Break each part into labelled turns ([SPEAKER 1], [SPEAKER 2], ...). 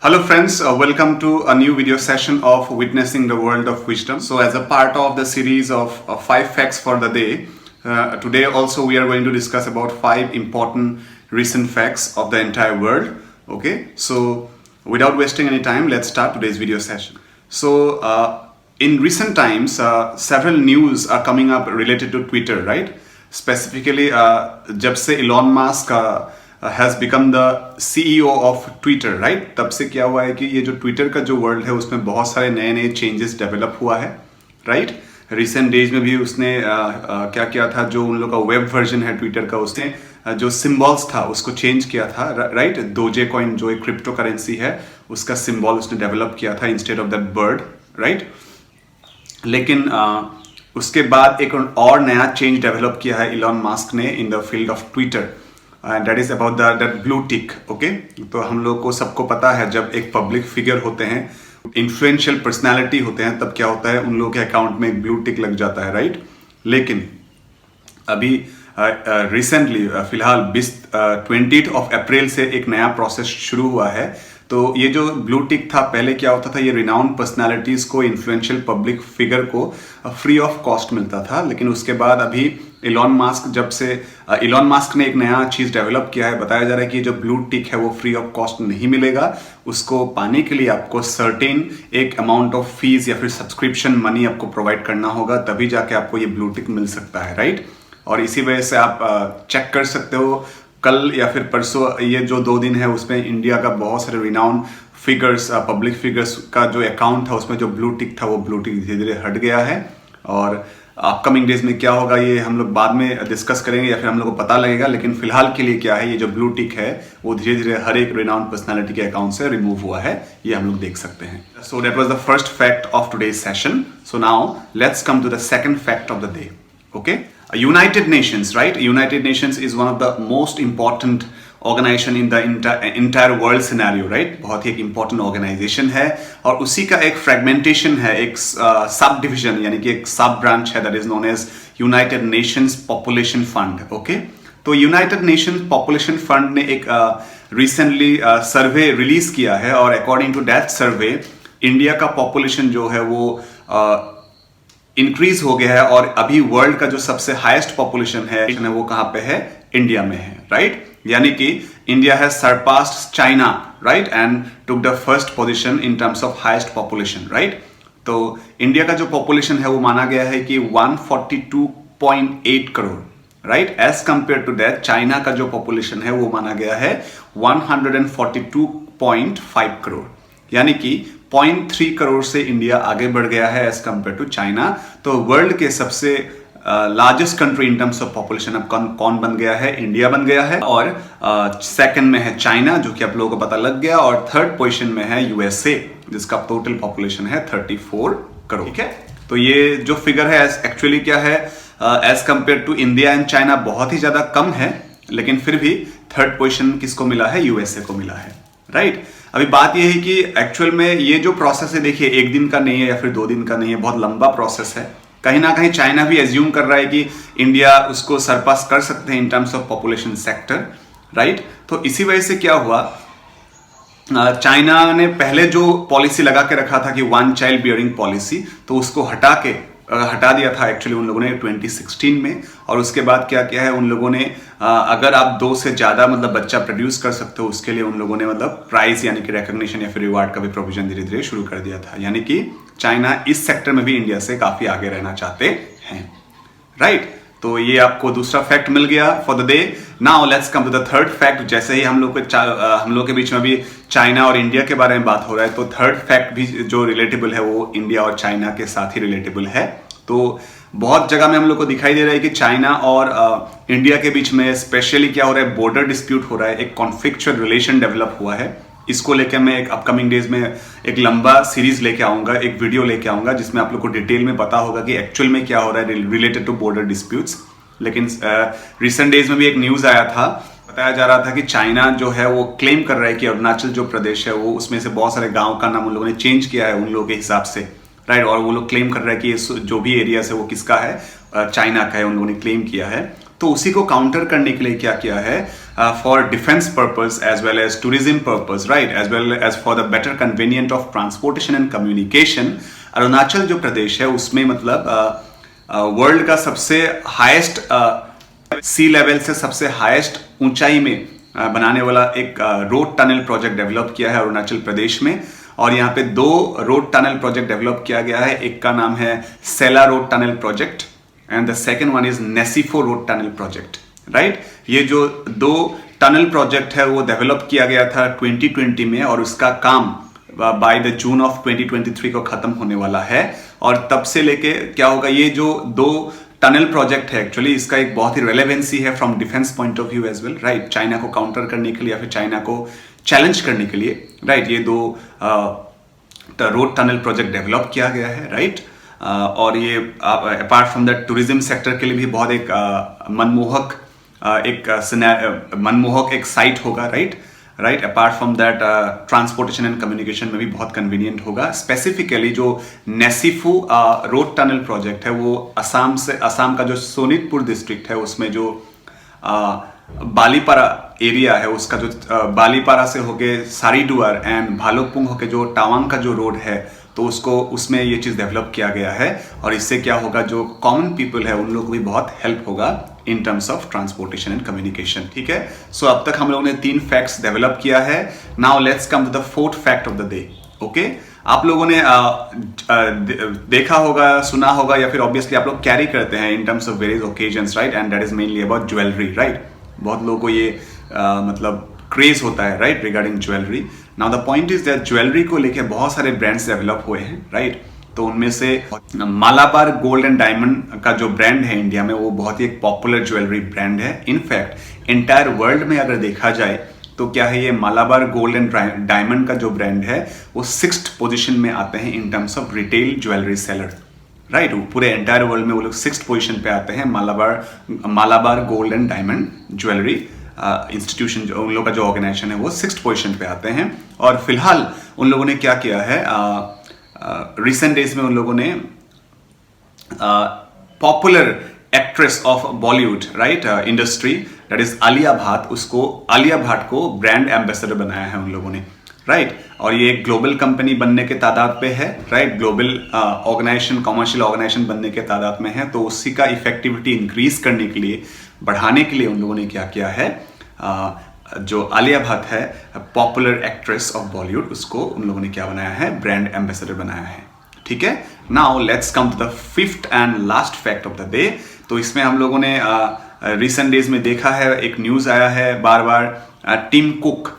[SPEAKER 1] Hello friends, welcome to a new video session of Witnessing the World of Wisdom. So as a part of the series of 5 facts for the day, today also we are going to discuss about 5 important recent facts of the entire world. Okay, so without wasting any time, let's start today's video session. So in recent times, several news are coming up related to Twitter, right? Specifically, जब से Elon Musk has become the CEO of Twitter, right? तब से क्या हुआ है कि ये जो ट्विटर का जो वर्ल्ड है उसमें बहुत सारे नए नए चेंजेस डेवलप हुआ है, राइट? रिसेंट डेज में भी उसने क्या किया था, जो उन लोग का वेब वर्जन है ट्विटर का, उसने जो सिंबल्स था उसको चेंज किया था, राइट? डोजे कॉइन जो एक क्रिप्टो करेंसी है उसका सिंबल उसने डेवलप किया था instead of that bird, right? लेकिन उसके बाद एक और नया चेंज डेवलप किया है इलॉन मस्क ने in the field of Twitter, that is about that blue tick. Okay, तो हम लोग को सबको पता है जब एक पब्लिक फिगर होते हैं, इन्फ्लुएंशियल पर्सनालिटी होते हैं, तब क्या होता है उन लोगों के अकाउंट में एक ब्लू टिक लग जाता है, राइट? लेकिन अभी रिसेंटली फिलहाल 20 अप्रैल से एक नया प्रोसेस शुरू हुआ है. तो ये जो ब्लू टिक था, पहले क्या होता था, ये रिनाउंड पर्सनालिटीज को, इन्फ्लुएंशियल पब्लिक फिगर को फ्री ऑफ कॉस्ट मिलता था. लेकिन उसके बाद अभी इलॉन मस्क ने एक नया चीज डेवलप किया है. बताया जा रहा है कि जो ब्लू टिक है वो फ्री ऑफ कॉस्ट नहीं मिलेगा. उसको पाने के लिए आपको सर्टेन एक अमाउंट ऑफ फीस या फिर सब्सक्रिप्शन मनी आपको प्रोवाइड करना होगा, तभी जाके आपको ये ब्लू टिक मिल सकता है, राइट? और इसी वजह से आप चेक कर सकते हो, कल या फिर परसों ये जो 2 दिन है उसमें इंडिया का बहुत सारे रिनाउंड फिगर्स, पब्लिक फिगर्स का जो अकाउंट था उसमें जो ब्लू टिक था वो ब्लू टिक धीरे धीरे हट गया है. और अपकमिंग डेज में क्या होगा ये हम लोग बाद में डिस्कस करेंगे या फिर हम लोग को पता लगेगा. लेकिन फिलहाल के लिए क्या है, ये जो ब्लू टिक है वो धीरे धीरे हर एक रिनाउंड पर्सनालिटी के अकाउंट से रिमूव हुआ है, ये हम लोग देख सकते हैं. So that was the first fact of today's session. So now let's come to the second fact of the day. Okay, United Nations, right? United Nations is one of the most important organization in the entire world scenario, right? बहुत ही एक important organization है और उसी का एक fragmentation है, एक सब division यानी कि एक सब branch है, that is known as United Nations Population Fund. Okay? तो United Nations Population Fund ने एक recently survey release किया है और according to that survey India का population जो है वो इंक्रीज हो गया है और अभी वर्ल्ड का जो सबसे हाईएस्ट पॉपुलेशन है वो कहां पे है? इंडिया में है, राइट? यानी कि India has surpassed China, right, and took the first position in terms of highest population, right? तो इंडिया का जो पॉपुलेशन है वो माना गया है कि 142.8 crore, right? As compare to that China का जो पॉपुलेशन है वो माना गया है 142.5 करोड़, यानी कि 0.3 करोड़ से इंडिया आगे बढ़ गया है एज कंपेयर टू चाइना. तो वर्ल्ड के सबसे largest country in terms of population अब कौन बन गया है? इंडिया बन गया है. और सेकंड में है चाइना, जो कि आप लोगों को पता लग गया, और थर्ड पोजीशन में है यूएसए, जिसका टोटल पॉपुलेशन है 34 करोड़. ठीक है, तो ये जो फिगर है एक्चुअली क्या है, as compare to India and China बहुत ही ज्यादा कम है, लेकिन फिर भी थर्ड पोजीशन किसको मिला है? यूएसए को मिला है, राइट? अभी बात यह है कि एक्चुअल में ये जो प्रोसेस है, देखिए, एक दिन का नहीं है या फिर 2 दिन का नहीं है, बहुत लंबा प्रोसेस है. कहीं ना कहीं चाइना भी एज्यूम कर रहा है कि इंडिया उसको सरपास कर सकते हैं in terms of population sector, right? तो इसी वजह से क्या हुआ, चाइना ने पहले जो पॉलिसी लगा के रखा था कि 1 चाइल्ड बियरिंग पॉलिसी, तो उसको हटा दिया था एक्चुअली उन लोगों ने 2016 में. और उसके बाद क्या किया है उन लोगों ने, अगर आप 2 से ज्यादा मतलब बच्चा प्रोड्यूस कर सकते हो, उसके लिए उन लोगों ने मतलब प्राइज यानी कि रिकॉग्निशन या फिर रिवार्ड का भी प्रोविजन धीरे धीरे शुरू कर दिया था. यानी कि चाइना इस सेक्टर में भी इंडिया से काफी आगे रहना चाहते हैं, राइट? तो ये आपको दूसरा फैक्ट मिल गया for the day. Now let's come to the third fact. जैसे ही हम लोग के बीच में अभी चाइना और इंडिया के बारे में बात हो रहा है, तो थर्ड फैक्ट भी जो रिलेटेबल है वो इंडिया और चाइना के साथ ही रिलेटेबल है. तो बहुत जगह में हम लोग को दिखाई दे रहा है कि चाइना और इंडिया के बीच में स्पेशली क्या हो रहा है, बॉर्डर डिस्प्यूट हो रहा है, एक कॉन्फ्लिक्चुअल रिलेशन डेवलप हुआ है. इसको लेकर मैं एक अपकमिंग डेज में एक लंबा सीरीज लेके आऊंगा, एक वीडियो लेके आऊंगा, जिसमें आप लोग को डिटेल में पता होगा कि एक्चुअल में क्या हो रहा है रिलेटेड टू बॉर्डर डिस्प्यूट्स. लेकिन रिसेंट डेज में भी एक न्यूज आया था, बताया जा रहा था कि चाइना जो है वो क्लेम कर रहा है कि अरुणाचल जो प्रदेश है वो, उसमें से बहुत सारे गांव का नाम उन लोगों ने चेंज किया है उन लोगों के हिसाब से, राइट? और वो लोग क्लेम कर रहे हैं कि जो भी एरिया है वो किसका है? चाइना का है, उन लोगों ने क्लेम किया है. तो उसी को काउंटर करने के लिए क्या किया है, for defense purpose as well as tourism purpose, right, as well as for the better convenience of transportation and communication, Arunachal जो प्रदेश है उसमें मतलब वर्ल्ड का सबसे हाईएस्ट सी लेवल से सबसे हाईएस्ट ऊंचाई में बनाने वाला एक रोड टनल प्रोजेक्ट डेवलप किया है अरुणाचल प्रदेश में। और यहाँ पे 2 रोड टनल प्रोजेक्ट डेवलप किया गया है। एक का नाम है Sela road tunnel project and the second one is Nechiphu road tunnel project, right. ये जो 2 टनल प्रोजेक्ट है वो डेवलप किया गया था 2020 में और उसका काम बाय द जून ऑफ 2023 को खत्म होने वाला है। और तब से लेके क्या होगा, ये जो 2 टनल प्रोजेक्ट है एक्चुअली इसका एक बहुत ही रेलेवेंसी है from defence point of view as well, right. China को काउंटर करने के लिए या फिर चाइना को चैलेंज करने के लिए, राइट, ये 2 रोड टनल प्रोजेक्ट डेवलप किया गया है, राइट। और ये apart from the tourism sector के लिए भी बहुत एक मनमोहक एक साइट होगा, right. Apart from that transportation and communication में भी बहुत कन्वीनियंट होगा। स्पेसिफिकली जो नेसिफू रोड टनल प्रोजेक्ट है वो असम का जो सोनितपुर डिस्ट्रिक्ट है उसमें जो बालीपारा एरिया है उसका जो बालीपारा से होके सारीडुआर एंड भालुकपुंग होके जो टावांग का जो रोड है तो उसमें ये चीज डेवलप किया गया है। और इससे क्या होगा, जो कॉमन पीपल है उन लोगों को भी बहुत हेल्प होगा in terms of transportation and communication, ठीक है। सो अब तक हम लोगों ने 3 फैक्ट्स डेवलप किया है। Now let's come to the 4th fact of the day, okay. आप लोगों ने देखा होगा, सुना होगा या फिर ऑब्वियसली आप लोग कैरी करते हैं in terms of various occasions, right, and that is mainly about jewellery, right. बहुत लोगों को ये मतलब क्रेज होता है, right, regarding jewellery. Now the point is that jewellery को लेके बहुत सारे ब्रांड्स डेवलप हुए हैं, राइट। तो उनमें से मालाबार गोल्ड एंड डायमंड का जो ब्रांड है इंडिया में वो बहुत ही एक पॉपुलर ज्वेलरी ब्रांड है। इनफैक्ट एंटायर वर्ल्ड में अगर देखा जाए तो क्या है, ये मालाबार गोल्ड एंड डायमंड का जो ब्रांड है वो 6th पोजीशन में आते हैं in terms of retail jewellery seller, right. पूरे एंटायर वर्ल्ड में वो लोग 6th पोजीशन पे आते हैं। Malabar gold and diamond jewellery institution जो उन लोगों का जो ऑर्गेनाइजेशन है वो 6th पोजीशन पे आते हैं। और फिलहाल उन लोगों ने क्या किया है, रिसेंट डेज में उन लोगों ने popular actress of Bollywood, right, industry, that is Alia Bhatt को ब्रांड एम्बेसडर बनाया है उन लोगों ने, राइट। और ये एक ग्लोबल कंपनी बनने के तादाद पे है, right, global organisation, commercial organisation बनने के तादाद में है। तो उसी का इफेक्टिविटी इंक्रीज करने के लिए, बढ़ाने के लिए उन लोगों ने क्या किया है, जो आलिया भट्ट है पॉपुलर एक्ट्रेस ऑफ बॉलीवुड, उसको उन लोगों ने क्या बनाया है, ब्रांड एम्बेसडर बनाया है, ठीक है। Now let's come to the 5th and last fact of the day. तो इसमें हम लोगों ने रिसेंट डेज में देखा है, एक न्यूज आया है बार बार, टिम कुक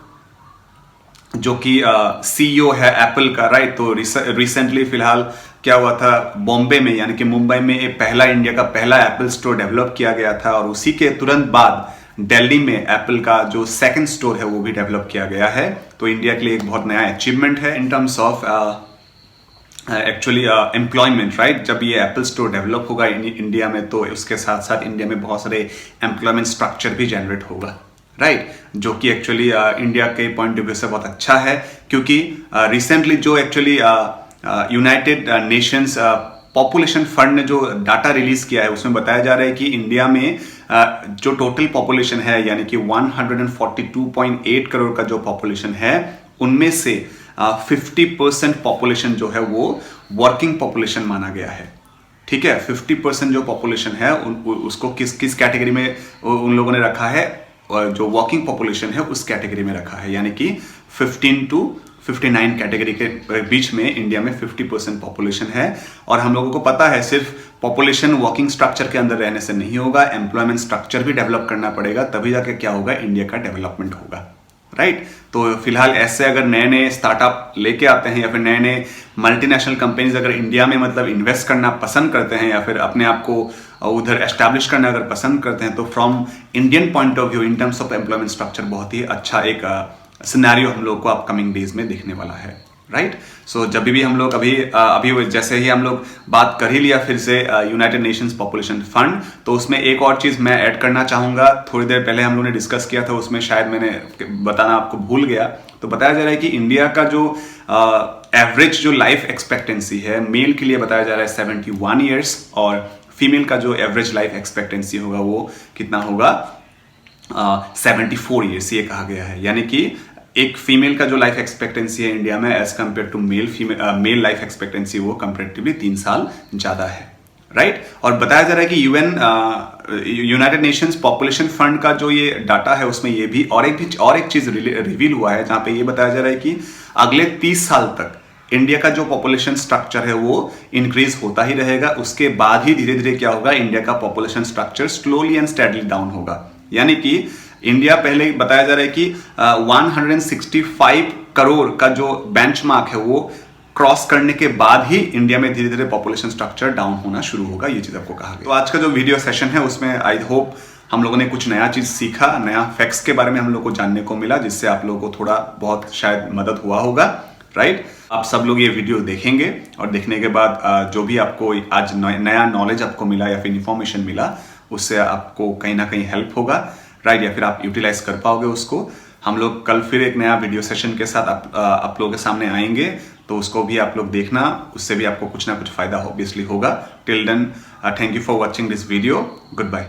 [SPEAKER 1] जो कि CEO है एप्पल का, राइट। तो रिसेंटली फिलहाल क्या हुआ था, बॉम्बे में यानी कि मुंबई में इंडिया का पहला एप्पल स्टोर डेवलप किया गया था। और उसी के तुरंत बाद दिल्ली में एप्पल का जो 2nd स्टोर है वो भी डेवलप किया गया है। तो इंडिया के लिए एक बहुत नया अचीवमेंट है in terms of actually employment, right. जब ये एप्पल स्टोर डेवलप होगा इंडिया में तो उसके साथ साथ इंडिया में बहुत सारे एम्प्लॉयमेंट स्ट्रक्चर भी जनरेट होगा, राइट, जो कि एक्चुअली इंडिया के पॉइंट ऑफ व्यू से बहुत अच्छा है। क्योंकि रिसेंटली जो actually United Nations population fund ने जो डाटा रिलीज किया है उसमें बताया जा रहा है कि इंडिया में जो टोटल पॉपुलेशन है यानी कि 142.8 करोड़ का जो पॉपुलेशन है उनमें से 50% पॉपुलेशन जो है वो वर्किंग पॉपुलेशन माना गया है, ठीक है। 50% जो पॉपुलेशन है उसको किस कैटेगरी में उन लोगों ने रखा है, जो वर्किंग पॉपुलेशन है उस कैटेगरी में रखा है, यानी कि 15 to 59 कैटेगरी के बीच में इंडिया में 50% पॉपुलेशन है। और हम लोगों को पता है सिर्फ पॉपुलेशन वर्किंग स्ट्रक्चर के अंदर रहने से नहीं होगा, एम्प्लॉयमेंट स्ट्रक्चर भी डेवलप करना पड़ेगा, तभी जाके क्या होगा, इंडिया का डेवलपमेंट होगा, राइट। तो फिलहाल ऐसे अगर नए नए स्टार्टअप लेके आते हैं या फिर नए नए मल्टीनेशनल कंपनीज अगर इंडिया में मतलब इन्वेस्ट करना पसंद करते हैं या फिर अपने आप को उधर एस्टैब्लिश करना अगर पसंद करते हैं तो from Indian point of view in terms of employment structure बहुत ही अच्छा एक सिनेरियो हम लोग को अपकमिंग डेज में देखने वाला है, राइट। सो जब भी हम लोग अभी जैसे ही हम लोग बात कर ही लिया फिर से यूनाइटेड नेशंस पॉपुलेशन फंड, तो उसमें एक और चीज मैं ऐड करना चाहूंगा। थोड़ी देर पहले हम लोगों ने डिस्कस किया था, उसमें शायद मैंने बताना आपको भूल गया। तो बताया जा रहा है कि इंडिया का जो एवरेज जो लाइफ एक्सपेक्टेंसी है मेल के लिए बताया जा रहा है 71 ईयर्स और फीमेल का जो एवरेज लाइफ एक्सपेक्टेंसी होगा वो कितना होगा, 74 ईयर्स ये कहा गया है। यानी कि एक फीमेल का जो लाइफ एक्सपेक्टेंसी है इंडिया में as compare to male life expectancy वो कंपेरेटिवली 3 साल ज्यादा है, राइट। और बताया जा रहा है कि यूनाइटेड नेशंस पॉपुलेशन फंड का जो ये डाटा है उसमें ये भी और एक चीज रिवील हुआ है, जहां पे ये बताया जा रहा है कि अगले 30 साल तक इंडिया का जो पॉपुलेशन स्ट्रक्चर है वो इंक्रीज होता ही रहेगा। उसके बाद ही धीरे धीरे क्या होगा, इंडिया का population structure slowly and steadily down होगा। यानी कि इंडिया पहले बताया जा रहा है कि 165 करोड़ का जो बेंचमार्क है वो क्रॉस करने के बाद ही इंडिया में धीरे धीरे पॉपुलेशन स्ट्रक्चर डाउन होना शुरू होगा, ये चीज आपको कहा गया। तो आज का जो वीडियो सेशन है उसमें आई होप हम लोगों ने कुछ नया चीज सीखा, नया फैक्ट्स के बारे में हम लोग को जानने को मिला, जिससे आप लोगों को थोड़ा बहुत शायद मदद हुआ होगा, राइट। आप सब लोग ये वीडियो देखेंगे और देखने के बाद जो भी आपको आज नया नॉलेज आपको मिला या फिर इंफॉर्मेशन मिला उससे आपको कहीं ना कहीं हेल्प होगा, राइट, या फिर आप यूटिलाइज कर पाओगे उसको। हम लोग कल फिर एक नया वीडियो सेशन के साथ आप लोगों के सामने आएंगे, तो उसको भी आप लोग देखना, उससे भी आपको कुछ ना कुछ फायदा ऑब्वियसली होगा। Till then thank you for watching this video, good bye.